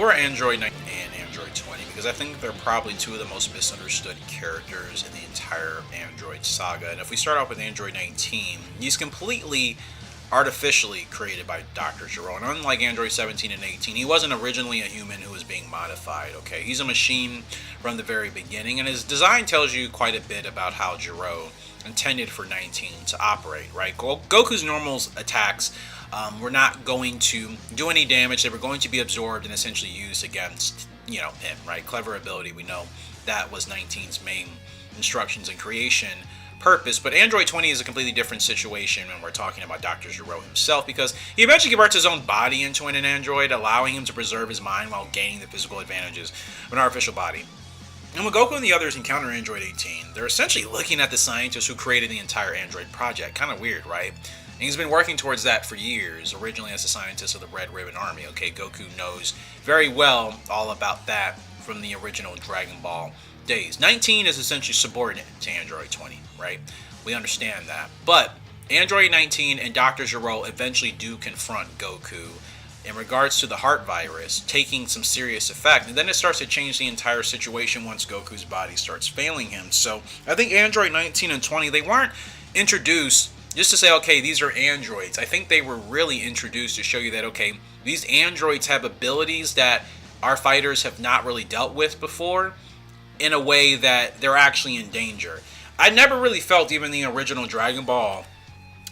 Who are Android 19 and Android 20? Because I think they're probably two of the most misunderstood characters in the entire Android saga. And if we start off with Android 19, he's completely artificially created by Dr. Gero. And unlike Android 17 and 18, he wasn't originally a human who was being modified, okay? He's a machine from the very beginning, and his design tells you quite a bit about how Gero intended for 19 to operate, right? Goku's normal attacks were not going to do any damage. They were going to be absorbed and essentially used against, him, right? Clever ability. We know that was 19's main instructions and creation purpose. But Android 20 is a completely different situation when we're talking about Dr. Gero himself, because he eventually converts his own body into an android, allowing him to preserve his mind while gaining the physical advantages of an artificial body. And when Goku and the others encounter Android 18, they're essentially looking at the scientist who created the entire Android project. Kind of weird, right? And he's been working towards that for years, originally as a scientist of the Red Ribbon Army. Okay, Goku knows very well all about that from the original Dragon Ball days. 19 is essentially subordinate to Android 20, right? We understand that. But Android 19 and Dr. Gero eventually do confront Goku in regards to the heart virus taking some serious effect, and then it starts to change the entire situation once Goku's body starts failing him. So I think Android 19 and 20, they weren't introduced just to say, okay, these are androids. I think they were really introduced to show you that, okay, these androids have abilities that our fighters have not really dealt with before, in a way that they're actually in danger. I never really felt, even the original Dragon Ball,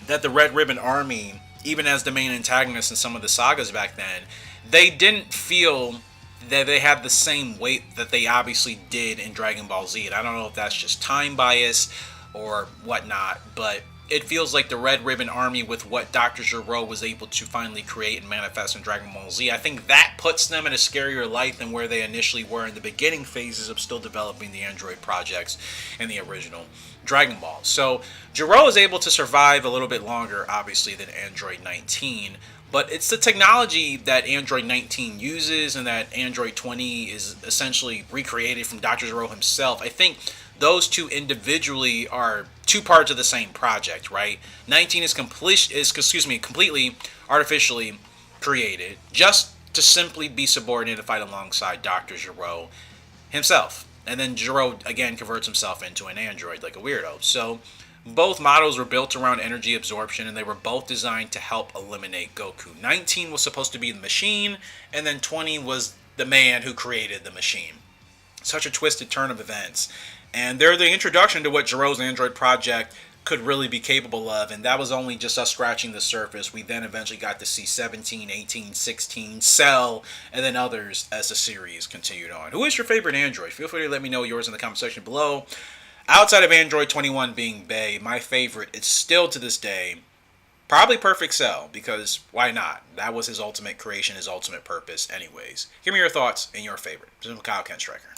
that the Red Ribbon Army, even as the main antagonists in some of the sagas back then, they didn't feel that they had the same weight that they obviously did in Dragon Ball Z. And I don't know if that's just time bias or whatnot, but it feels like the Red Ribbon Army, with what Dr. Gero was able to finally create and manifest in Dragon Ball Z, I think that puts them in a scarier light than where they initially were in the beginning phases of still developing the Android projects in the original Dragon Ball. So Gero is able to survive a little bit longer, obviously, than Android 19, but it's the technology that Android 19 uses and that Android 20 is essentially recreated from Dr. Gero himself. I think those two individually are two parts of the same project, right? 19 is completely artificially created just to simply be subordinate and fight alongside Dr. Gero himself. And then Gero again converts himself into an android like a weirdo. So both models were built around energy absorption, and they were both designed to help eliminate Goku. 19 was supposed to be the machine, and then 20 was the man who created the machine. Such a twisted turn of events. And they're the introduction to what Gero's Android project could really be capable of, and that was only just us scratching the surface. We then eventually got to see 17, 18, 16, Cell, and then others as the series continued on. Who is your favorite Android? Feel free to let me know yours in the comment section below. Outside of Android 21 being Bay, my favorite, it's still to this day, probably Perfect Cell, because why not? That was his ultimate creation, his ultimate purpose anyways. Give me your thoughts and your favorite. This is Kaioken Striker.